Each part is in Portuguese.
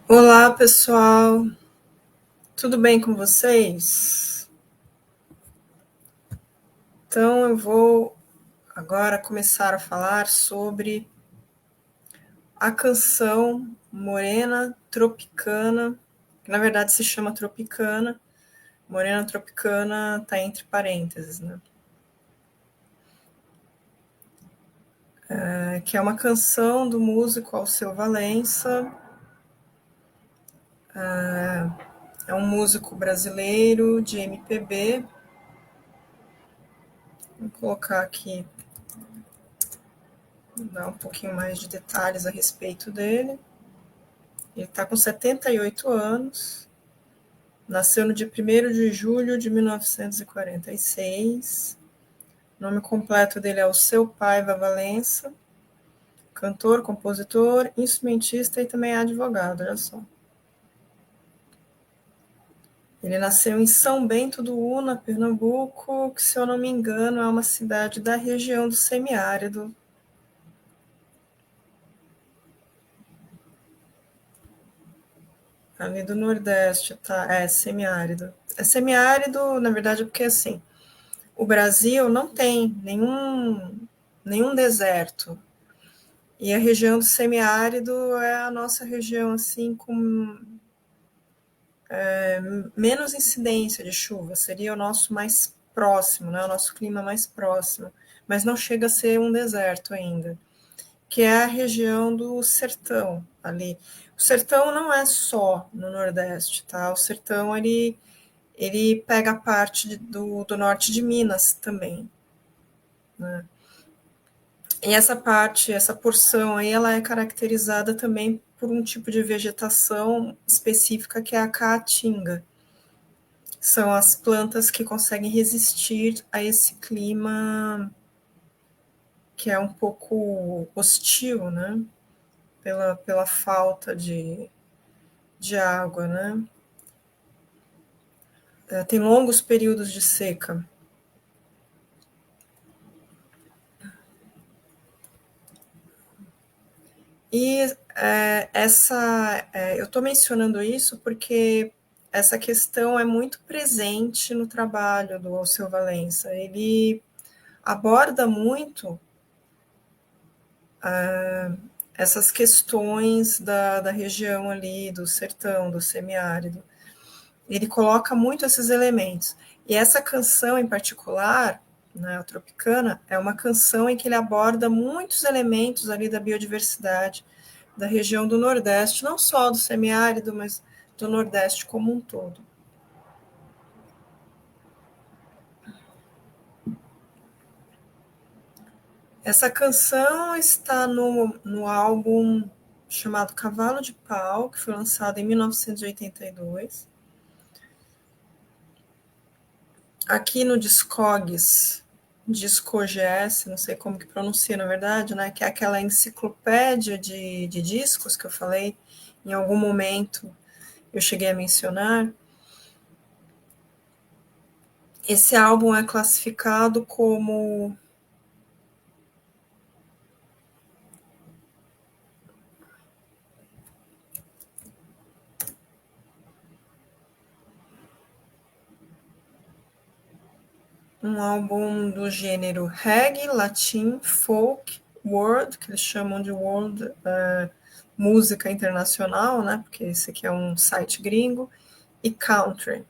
Olá, pessoal. Tudo bem com vocês? Então, eu vou agora começar a falar sobre a canção Morena Tropicana, que na verdade se chama Tropicana. Morena Tropicana está entre parênteses, né? Que é uma canção do músico Alceu Valença. É um músico brasileiro de MPB. Vou colocar aqui, dar um pouquinho mais de detalhes a respeito dele. Ele está com 78 anos, nasceu no dia 1º de julho de 1946. O nome completo dele é Alceu Paiva Valença, cantor, compositor, instrumentista e também é advogado, olha só. Ele nasceu em São Bento do Una, Pernambuco, que, se eu não me engano, é uma cidade da região do semiárido. Ali do Nordeste, tá? É semiárido. É semiárido, na verdade, porque assim, o Brasil não tem nenhum deserto. E a região do semiárido é a nossa região assim com menos incidência de chuva, seria o nosso mais próximo, né? O nosso clima mais próximo, mas não chega a ser um deserto ainda, que é a região do sertão ali. O sertão não é só no Nordeste, tá? O sertão ele pega a parte do norte de Minas também, né? E essa parte, essa porção aí, ela é caracterizada também por um tipo de vegetação específica que é a caatinga. São as plantas que conseguem resistir a esse clima que é um pouco hostil, né? Pela falta de água, né? Tem longos períodos de seca. E eu estou mencionando isso porque essa questão é muito presente no trabalho do Alceu Valença. Ele aborda muito essas questões da região ali, do sertão, do semiárido. Ele coloca muito esses elementos. E essa canção em particular, né, a Tropicana, é uma canção em que ele aborda muitos elementos ali da biodiversidade da região do Nordeste, não só do semiárido, mas do Nordeste como um todo. Essa canção está no álbum chamado Cavalo de Pau, que foi lançado em 1982. Aqui no Discogs, não sei como que pronuncia na verdade, né, que é aquela enciclopédia de discos que eu falei em algum momento, eu cheguei a mencionar. Esse álbum é classificado como um álbum do gênero reggae, latim, folk, world, que eles chamam de world, música internacional, né, porque esse aqui é um site gringo, e country.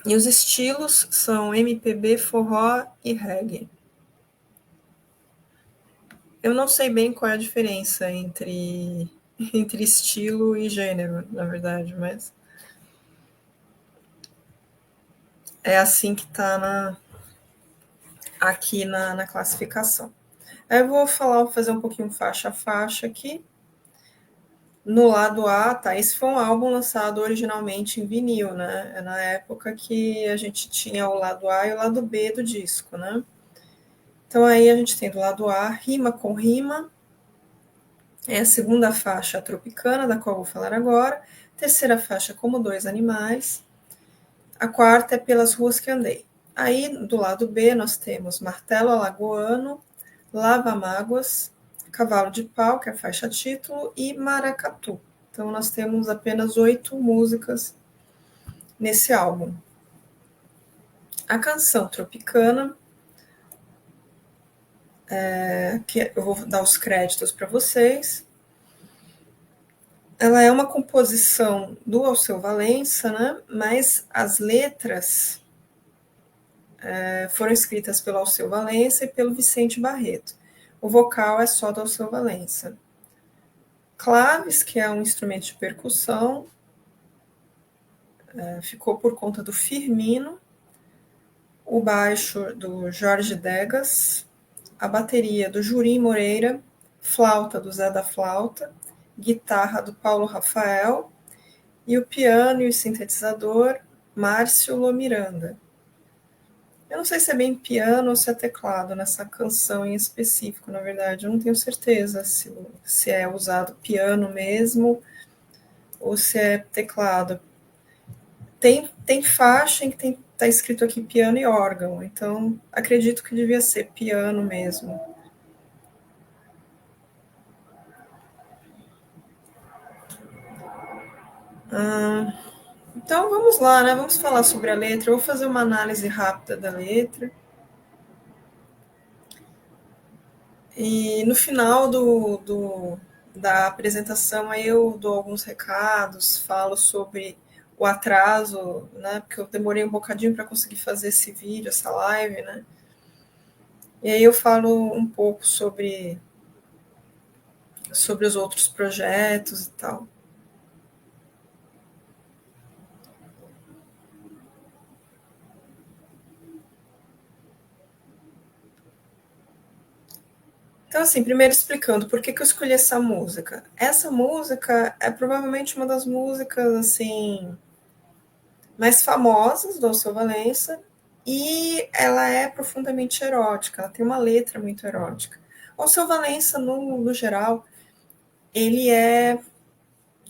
E os estilos são MPB, forró e reggae. Eu não sei bem qual é a diferença entre estilo e gênero, na verdade, mas é assim que está aqui na classificação. Aí eu vou fazer um pouquinho faixa a faixa aqui. No lado A, tá? Esse foi um álbum lançado originalmente em vinil, né? É na época que a gente tinha o lado A e o lado B do disco, né? Então aí a gente tem do lado A, Rima com Rima, é a segunda faixa, a Tropicana, da qual eu vou falar agora. Terceira faixa, Como Dois Animais. A quarta é Pelas Ruas que Andei. Aí, do lado B, nós temos Martelo Alagoano, Lava Mágoas, Cavalo de Pau, que é a faixa título, e Maracatu. Então nós temos apenas 8 músicas nesse álbum. A canção Tropicana, que eu vou dar os créditos para vocês, ela é uma composição do Alceu Valença, né? Mas as letras foram escritas pelo Alceu Valença e pelo Vicente Barreto. O vocal é só do Alceu Valença. Claves, que é um instrumento de percussão, ficou por conta do Firmino, o baixo do Jorge Degas, a bateria do Jurim Moreira, flauta do Zé da Flauta, guitarra do Paulo Rafael e o piano e o sintetizador Márcio Lomiranda. Eu não sei se é bem piano ou se é teclado nessa canção em específico, na verdade, eu não tenho certeza se é usado piano mesmo ou se é teclado. Tem faixa em que está escrito aqui piano e órgão, então acredito que devia ser piano mesmo. Então vamos lá, né? Vamos falar sobre a letra. Eu vou fazer uma análise rápida da letra. E no final da apresentação aí eu dou alguns recados, falo sobre o atraso, né? Porque eu demorei um bocadinho para conseguir fazer esse vídeo, essa live, né? E aí eu falo um pouco sobre os outros projetos e tal. Então, assim, primeiro explicando por que eu escolhi essa música. Essa música é provavelmente uma das músicas, assim, mais famosas do Alceu Valença e ela é profundamente erótica, ela tem uma letra muito erótica. O Alceu Valença, no geral, ele é,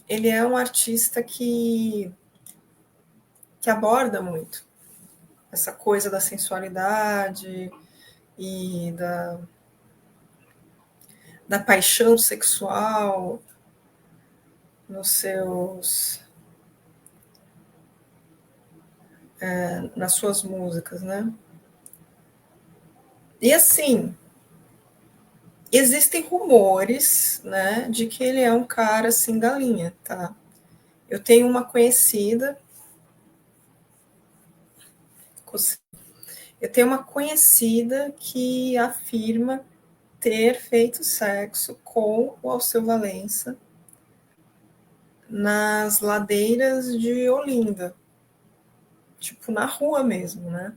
ele é um artista que aborda muito essa coisa da sensualidade e da paixão sexual nos seus nas suas músicas, né? E assim, existem rumores, né, de que ele é um cara assim galinha, tá? Eu tenho uma conhecida, que afirma ter feito sexo com o Alceu Valença nas ladeiras de Olinda, tipo na rua mesmo, né?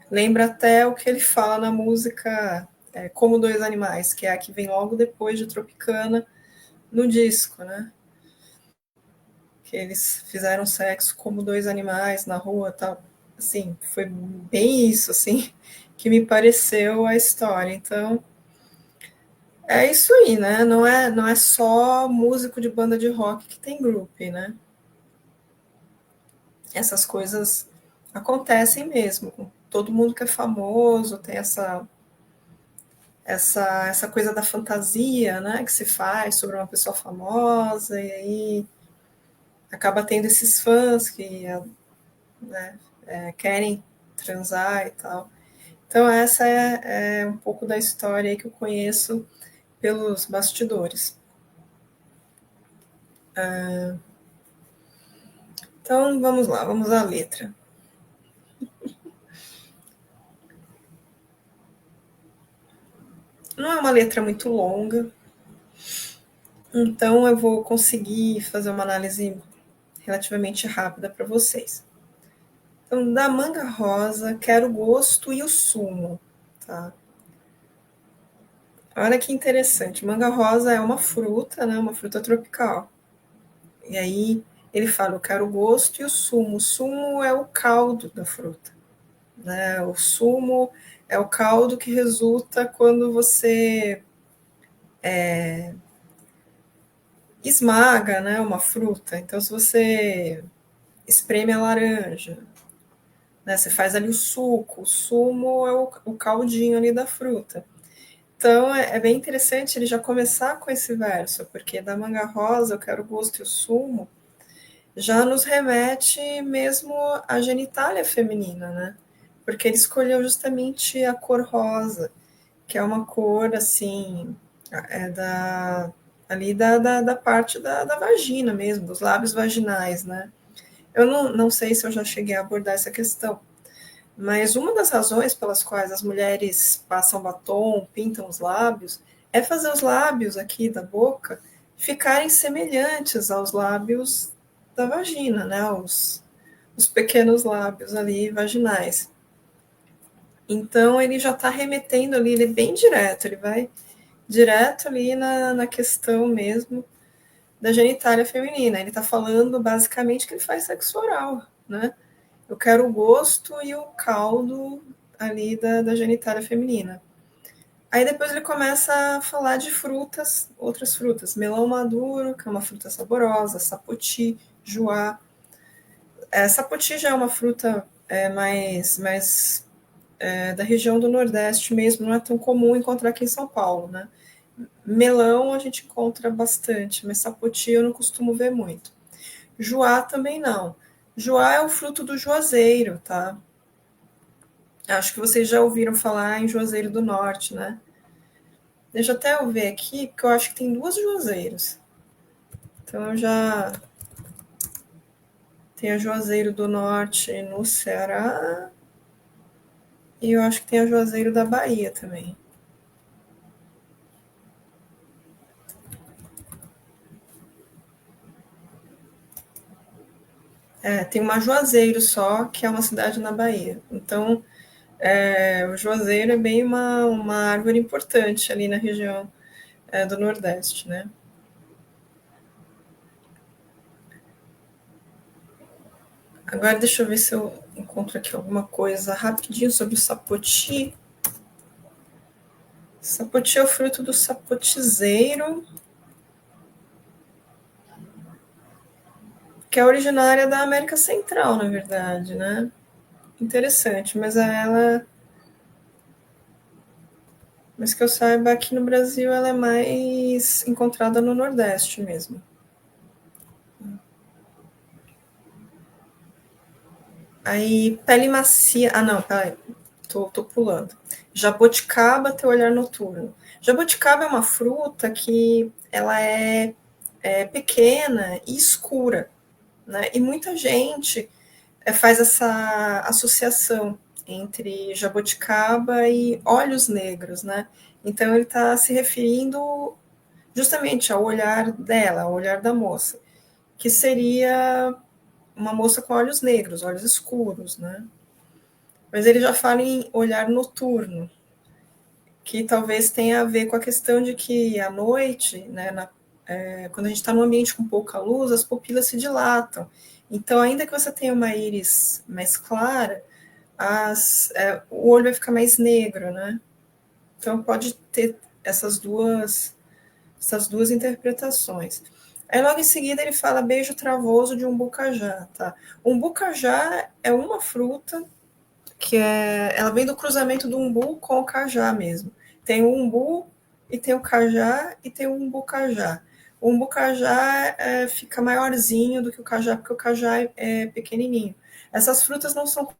Lembra até o que ele fala na música Como Dois Animais, que é a que vem logo depois de Tropicana no disco, né? Que eles fizeram sexo como dois animais na rua, tal. Assim, foi bem isso, assim, que me pareceu a história. Então, é isso aí, né? Não é só músico de banda de rock que tem grupo, né? Essas coisas acontecem mesmo. Todo mundo que é famoso tem essa coisa da fantasia, né? Que se faz sobre uma pessoa famosa e aí acaba tendo esses fãs que, né, querem transar e tal. Então essa é um pouco da história que eu conheço pelos bastidores. Então vamos lá, vamos à letra. Não é uma letra muito longa, então eu vou conseguir fazer uma análise relativamente rápida para vocês. Então, da manga rosa, quero o gosto e o sumo, tá? Olha que interessante. Manga rosa é uma fruta, né? Uma fruta tropical. E aí ele fala, eu quero o gosto e o sumo. O sumo é o caldo da fruta, né? O sumo é o caldo que resulta quando você esmaga, né, uma fruta. Então, se você espreme a laranja, né, você faz ali o suco, o sumo é o caldinho ali da fruta. Então, é bem interessante ele já começar com esse verso, porque da manga rosa, eu quero o gosto e o sumo, já nos remete mesmo à genitália feminina, né? Porque ele escolheu justamente a cor rosa, que é uma cor, assim, ali da parte da vagina mesmo, dos lábios vaginais, né? Eu não sei se eu já cheguei a abordar essa questão, mas uma das razões pelas quais as mulheres passam batom, pintam os lábios, é fazer os lábios aqui da boca ficarem semelhantes aos lábios da vagina, né? Os pequenos lábios ali vaginais. Então ele já está remetendo ali, ele é bem direto, ele vai direto ali na questão mesmo da genitália feminina. Ele está falando basicamente que ele faz sexo oral, né? Eu quero o gosto e o caldo ali da genitália feminina. Aí depois ele começa a falar de frutas, outras frutas. Melão maduro, que é uma fruta saborosa, sapoti, juá. Sapoti já é uma fruta mais da região do Nordeste mesmo, não é tão comum encontrar aqui em São Paulo, né? Melão a gente encontra bastante, mas sapoti eu não costumo ver muito. Juá também não. Juá é o fruto do juazeiro, tá? Acho que vocês já ouviram falar em Juazeiro do Norte, né? Deixa até eu ver aqui, porque eu acho que tem duas Juazeiros. Então eu já. Tem a Juazeiro do Norte no Ceará, e eu acho que tem a Juazeiro da Bahia também. Tem uma Juazeiro só, que é uma cidade na Bahia. Então, o Juazeiro é bem uma árvore importante ali na região do Nordeste, né? Agora deixa eu ver se eu encontro aqui alguma coisa rapidinho sobre o sapoti. Sapoti é o fruto do sapotizeiro, que é originária da América Central, na verdade, né? Interessante, mas que eu saiba, aqui no Brasil ela é mais encontrada no Nordeste mesmo. Aí, pele macia. Ah, não, peraí. Tô pulando. Jaboticaba, teu olhar noturno. Jaboticaba é uma fruta que ela é pequena e escura, né? E muita gente faz essa associação entre jaboticaba e olhos negros, né? Então ele está se referindo justamente ao olhar dela, ao olhar da moça, que seria uma moça com olhos negros, olhos escuros, né? Mas ele já fala em olhar noturno, que talvez tenha a ver com a questão de que à noite, né, quando a gente está num ambiente com pouca luz, as pupilas se dilatam. Então, ainda que você tenha uma íris mais clara, o olho vai ficar mais negro, né? Então, pode ter essas duas interpretações. Aí, logo em seguida, ele fala beijo travoso de umbucajá, tá? Umbucajá é uma fruta ela vem do cruzamento do umbu com o cajá mesmo. Tem o umbu e tem o cajá e tem o umbucajá. O umbucajá fica maiorzinho do que o cajá, porque o cajá é pequenininho. Essas frutas não são.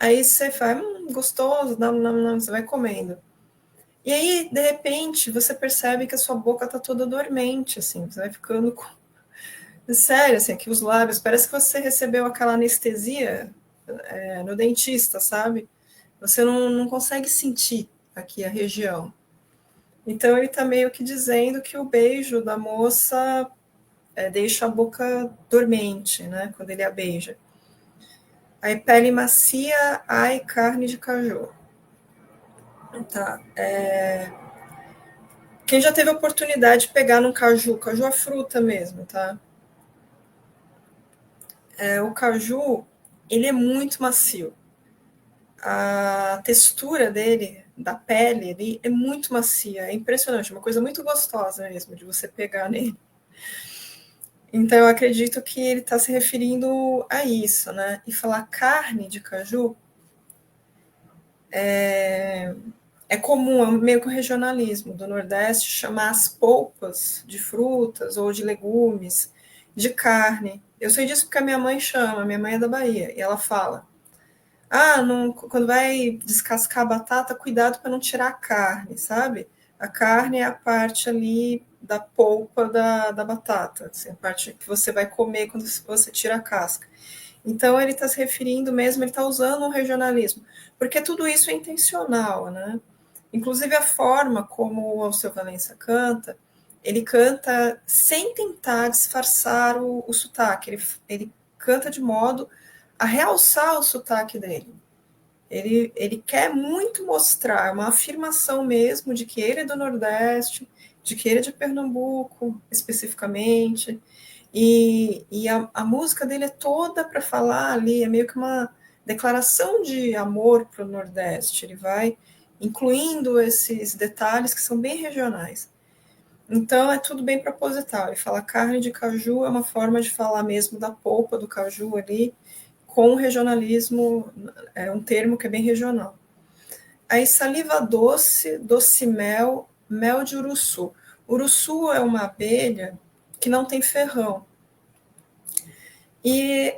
Aí você faz, gostoso, não, você vai comendo. E aí, de repente, você percebe que a sua boca tá toda dormente, assim, você vai ficando com. Sério, assim, aqui os lábios, parece que você recebeu aquela anestesia no dentista, sabe? Você não consegue sentir aqui a região. Então ele está meio que dizendo que o beijo da moça deixa a boca dormente, né? Quando ele a beija. Aí pele macia, ai, carne de caju. Tá. Quem já teve a oportunidade de pegar num caju, caju é fruta mesmo, tá? O caju, ele é muito macio. A textura dele, da pele, ele é muito macia, é impressionante, uma coisa muito gostosa mesmo de você pegar nele. Então, eu acredito que ele está se referindo a isso, né? E falar carne de caju é comum, é meio que um regionalismo do Nordeste chamar as polpas de frutas ou de legumes de carne. Eu sei disso porque a minha mãe chama, minha mãe é da Bahia, e ela fala: ah, não, quando vai descascar a batata, cuidado para não tirar a carne, sabe? A carne é a parte ali da polpa da batata, assim, a parte que você vai comer quando você tira a casca. Então, ele está se referindo mesmo, ele está usando um regionalismo, porque tudo isso é intencional, né? Inclusive, a forma como o Alceu Valença canta, ele canta sem tentar disfarçar o sotaque, ele canta de modo a realçar o sotaque dele. Ele quer muito mostrar uma afirmação mesmo de que ele é do Nordeste, de que ele é de Pernambuco, especificamente, e a música dele é toda para falar ali, é meio que uma declaração de amor para o Nordeste. Ele vai incluindo esses detalhes que são bem regionais. Então é tudo bem proposital. Ele fala carne de caju é uma forma de falar mesmo da polpa do caju ali, com o regionalismo, é um termo que é bem regional. Aí saliva doce, doce mel, mel de uruçu. Uruçu é uma abelha que não tem ferrão. E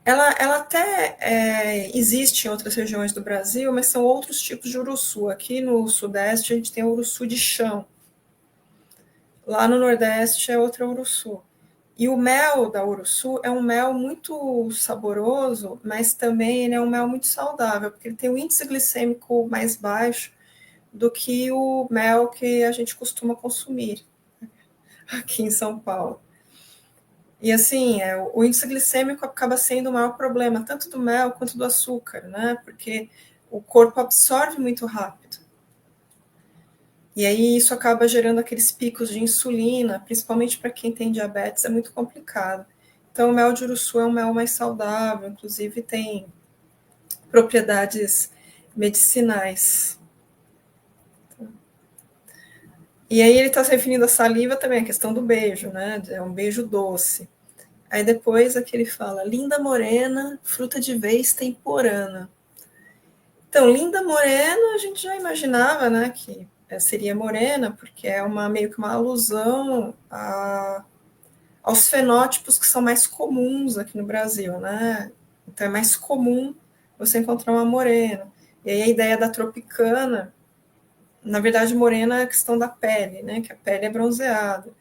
ela até existe em outras regiões do Brasil, mas são outros tipos de uruçu. Aqui no Sudeste a gente tem o uruçu de chão. Lá no Nordeste é outra uruçu. E o mel da uruçu é um mel muito saboroso, mas também ele é um mel muito saudável, porque ele tem um índice glicêmico mais baixo do que o mel que a gente costuma consumir aqui em São Paulo. E assim, o índice glicêmico acaba sendo o maior problema, tanto do mel quanto do açúcar, né? Porque o corpo absorve muito rápido. E aí isso acaba gerando aqueles picos de insulina, principalmente para quem tem diabetes, é muito complicado. Então, o mel de uruçu é um mel mais saudável, inclusive tem propriedades medicinais. E aí ele está se referindo à saliva também, a questão do beijo, né? É um beijo doce. Aí depois aqui ele fala, linda morena, fruta de vez temporana. Então, linda morena, a gente já imaginava, né, que seria morena, porque é meio que uma alusão aos fenótipos que são mais comuns aqui no Brasil, né? Então é mais comum você encontrar uma morena. E aí a ideia da tropicana, na verdade, morena é a questão da pele, né? Que a pele é bronzeada,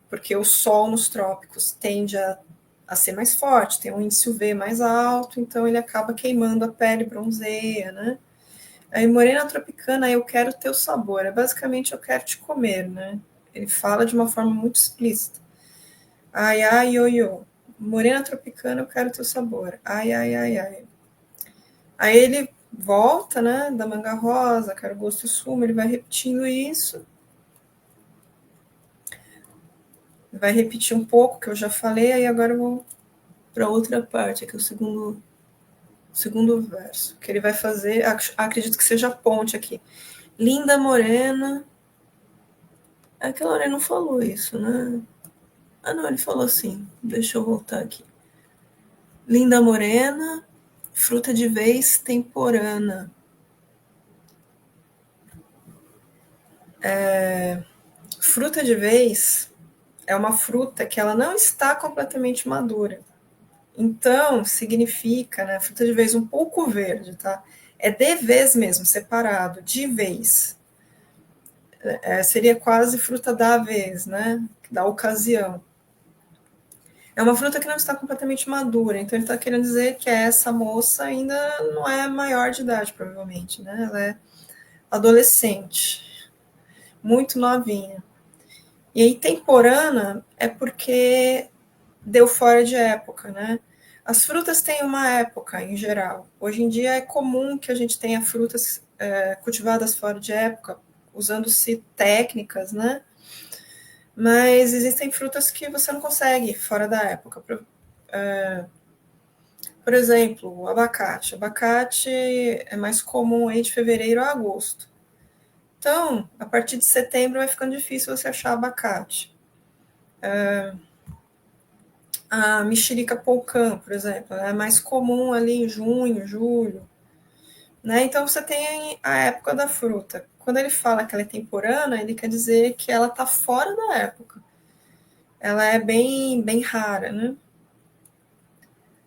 porque o sol nos trópicos tende a ser mais forte, tem um índice UV mais alto, então ele acaba queimando a pele, bronzeia, né? Aí morena tropicana, eu quero teu sabor, é basicamente eu quero te comer, né? Ele fala de uma forma muito explícita. Ai, ai, ioiô. Morena tropicana, eu quero teu sabor. Ai, ai, ai, ai. Aí ele volta, né, da manga rosa, quero gosto e sumo, ele vai repetindo isso. Vai repetir um pouco, que eu já falei, aí agora eu vou para outra parte, aqui o segundo verso, que ele vai fazer, acredito que seja a ponte aqui. Linda morena. Aquela hora ele não falou isso, né? Ah, não, ele falou assim. Deixa eu voltar aqui. Linda morena, fruta de vez temporana. Fruta de vez é uma fruta que ela não está completamente madura. Então, significa, né, fruta de vez um pouco verde, tá? É de vez mesmo, separado, de vez. Seria quase fruta da vez, né? Da ocasião. É uma fruta que não está completamente madura, então ele está querendo dizer que essa moça ainda não é maior de idade, provavelmente, né? Ela é adolescente, muito novinha. E aí, temporana é porque deu fora de época, né? As frutas têm uma época em geral. Hoje em dia é comum que a gente tenha frutas cultivadas fora de época, usando-se técnicas, né? Mas existem frutas que você não consegue fora da época. Por exemplo, o abacate. Abacate é mais comum aí de fevereiro a agosto. Então, a partir de setembro vai ficando difícil você achar abacate. A mexerica polcã, por exemplo, é mais comum ali em junho, julho. Né? Então, você tem a época da fruta. Quando ele fala que ela é temporânea, ele quer dizer que ela está fora da época. Ela é bem, bem rara, né?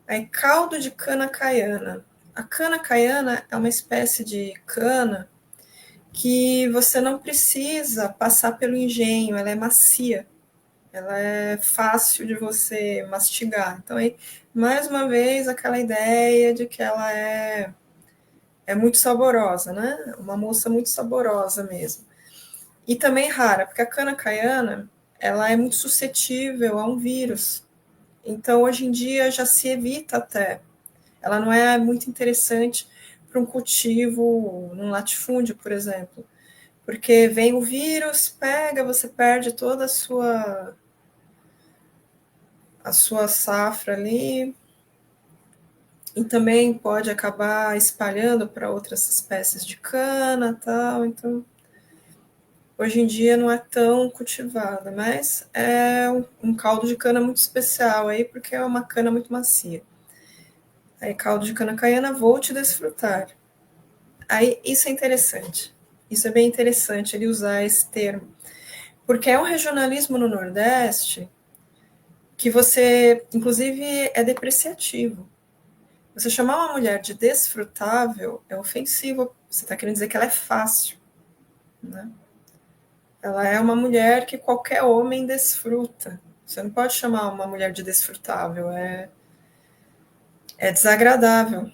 Aí, caldo de cana caiana. A cana caiana é uma espécie de cana que você não precisa passar pelo engenho, ela é macia, ela é fácil de você mastigar. Então, aí, mais uma vez, aquela ideia de que ela é muito saborosa, né? Uma moça muito saborosa mesmo. E também rara, porque a cana caiana, ela é muito suscetível a um vírus. Então, hoje em dia, já se evita até. Ela não é muito interessante para um cultivo num latifúndio, por exemplo. Porque vem o vírus, pega, você perde toda a sua safra ali, e também pode acabar espalhando para outras espécies de cana, tal. Então, hoje em dia não é tão cultivada, mas é um caldo de cana muito especial aí, porque é uma cana muito macia. Aí, caldo de cana caiana, vou te desfrutar. Aí, isso é interessante. Isso é bem interessante ele usar esse termo, porque é um regionalismo no Nordeste que você, inclusive, é depreciativo. Você chamar uma mulher de desfrutável é ofensivo. Você está querendo dizer que ela é fácil, né? Ela é uma mulher que qualquer homem desfruta. Você não pode chamar uma mulher de desfrutável, é desagradável.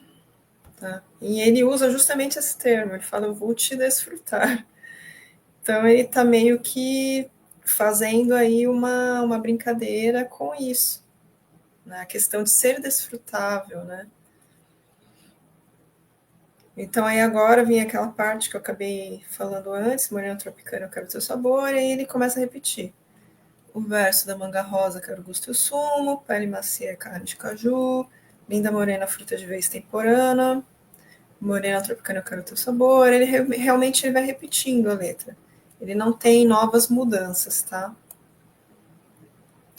Tá? E ele usa justamente esse termo, ele fala, eu vou te desfrutar. Então ele está meio que fazendo aí uma brincadeira com isso, né? A questão de ser desfrutável, né? Então aí agora vem aquela parte que eu acabei falando antes, morena tropicana, eu quero o teu sabor, e aí ele começa a repetir. O verso da manga rosa, quero o gosto e o sumo, pele macia, carne de caju, linda morena, fruta de vez temporana, morena tropicana, eu quero o teu sabor. Ele realmente ele vai repetindo a letra. Ele não tem novas mudanças, tá?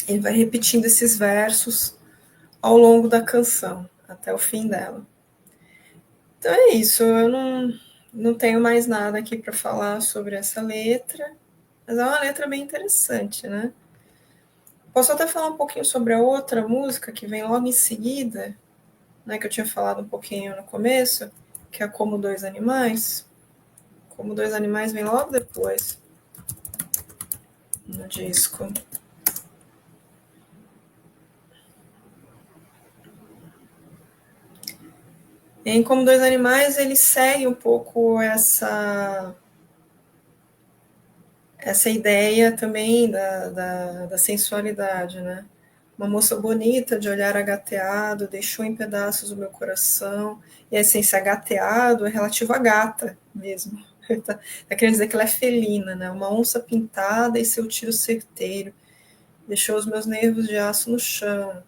Ele vai repetindo esses versos ao longo da canção, até o fim dela. Então é isso, eu não tenho mais nada aqui para falar sobre essa letra, mas é uma letra bem interessante, né? Posso até falar um pouquinho sobre a outra música que vem logo em seguida, né, que eu tinha falado um pouquinho no começo, que é Como Dois Animais. Como Dois Animais vem logo depois no disco. Em Como Dois Animais, ele segue um pouco essa ideia também da sensualidade, né? Uma moça bonita, de olhar agateado, deixou em pedaços o meu coração. E a essência agateado é relativo à gata mesmo. Tá querendo dizer que ela é felina, né? Uma onça pintada e seu tiro certeiro. Deixou os meus nervos de aço no chão.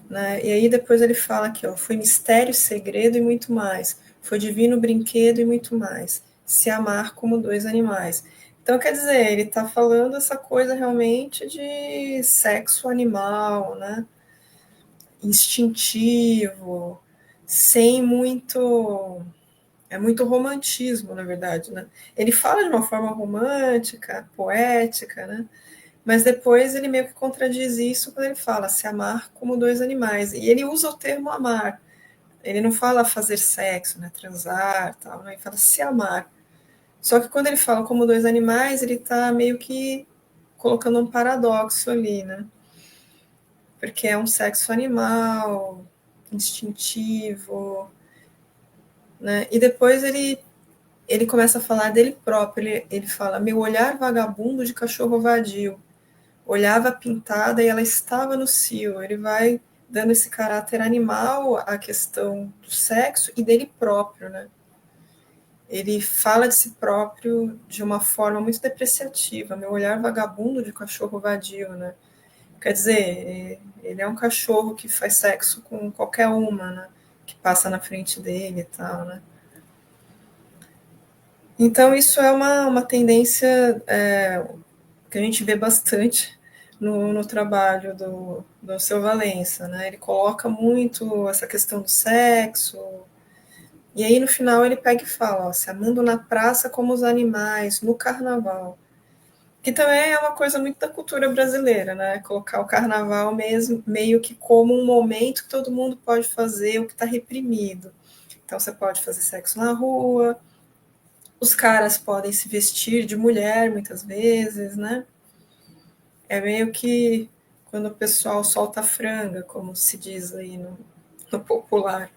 Né? E aí depois ele fala aqui, ó, foi mistério, segredo e muito mais. Foi divino brinquedo e muito mais. Se amar como dois animais. Então, quer dizer, ele está falando essa coisa realmente de sexo animal, né? Instintivo, sem muito. É muito romantismo, na verdade, né? Ele fala de uma forma romântica, poética, né? Mas depois ele meio que contradiz isso quando ele fala se amar como dois animais. E ele usa o termo amar. Ele não fala fazer sexo, né? Transar, tal, né? Ele fala se amar. Só que quando ele fala como dois animais, ele está meio que colocando um paradoxo ali, né? Porque é um sexo animal, instintivo, né? E depois ele começa a falar dele próprio. Ele fala: meu olhar vagabundo de cachorro vadio. Olhava a pintada e ela estava no cio. Ele vai dando esse caráter animal à questão do sexo e dele próprio, né? Ele fala de si próprio de uma forma muito depreciativa. Meu olhar vagabundo de cachorro vadio, né? Quer dizer, ele é um cachorro que faz sexo com qualquer uma, né? Que passa na frente dele e tal, né? Então, isso é uma tendência que a gente vê bastante no trabalho do seu Valença, né? Ele coloca muito essa questão do sexo, e aí no final ele pega e fala, ó, se amando na praça como os animais, no carnaval. Que também é uma coisa muito da cultura brasileira, né? Colocar o carnaval mesmo, meio que como um momento que todo mundo pode fazer o que está reprimido. Então você pode fazer sexo na rua, os caras podem se vestir de mulher muitas vezes, né? É meio que quando o pessoal solta a franga, como se diz aí no popular.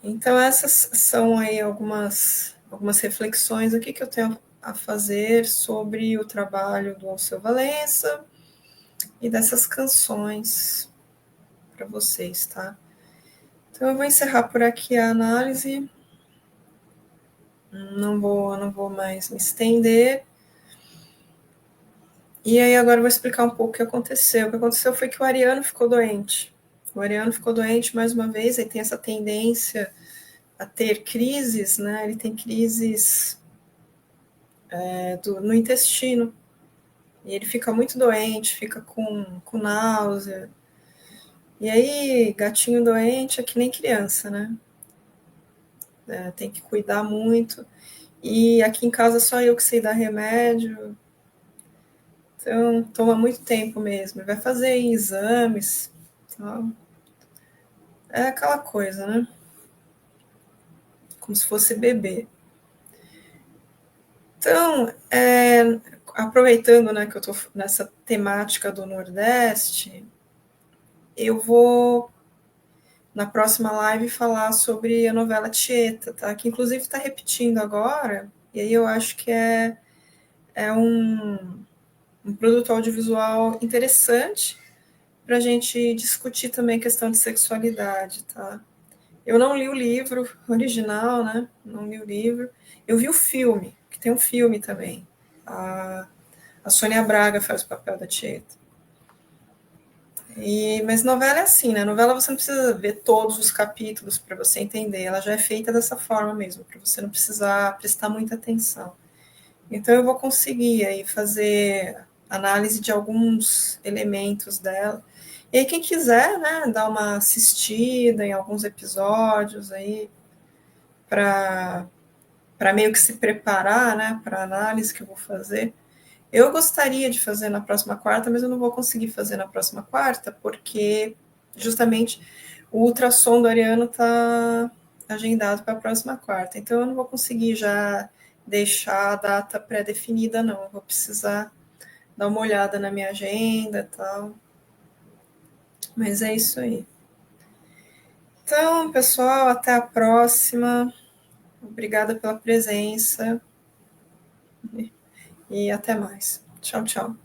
Então essas são aí algumas reflexões aqui que eu tenho a fazer sobre o trabalho do Alceu Valença e dessas canções para vocês, tá? Então eu vou encerrar por aqui a análise, não vou mais me estender. E aí agora eu vou explicar um pouco o que aconteceu. O que aconteceu foi que o Ariano ficou doente. O Ariano ficou doente mais uma vez, ele tem essa tendência a ter crises, né? Ele tem crises no intestino. E ele fica muito doente, fica com náusea. E aí, gatinho doente é que nem criança, né? Tem que cuidar muito. E aqui em casa só eu que sei dar remédio. Então, toma muito tempo mesmo. Vai fazer exames. Tal. É aquela coisa, né? Como se fosse bebê. Então, aproveitando, né, que eu estou nessa temática do Nordeste, eu vou, na próxima live, falar sobre a novela Tieta, tá? Que inclusive está repetindo agora, e aí eu acho que é um produto audiovisual interessante para a gente discutir também a questão de sexualidade, tá? Eu não li o livro original, né? Não li o livro. Eu vi o filme, que tem um filme também. A Sônia Braga faz o papel da Tieta. Mas novela é assim, né? Novela você não precisa ver todos os capítulos para você entender. Ela já é feita dessa forma mesmo, para você não precisar prestar muita atenção. Então eu vou conseguir aí fazer análise de alguns elementos dela. E aí quem quiser, né, dar uma assistida em alguns episódios aí para meio que se preparar, né, para a análise que eu vou fazer. Eu gostaria de fazer na próxima quarta, mas eu não vou conseguir fazer na próxima quarta, porque justamente o ultrassom do Ariano está agendado para a próxima quarta. Então eu não vou conseguir já deixar a data pré-definida, não. Eu vou precisar dar uma olhada na minha agenda e tal. Mas é isso aí. Então, pessoal, até a próxima. Obrigada pela presença e até mais. Tchau, tchau.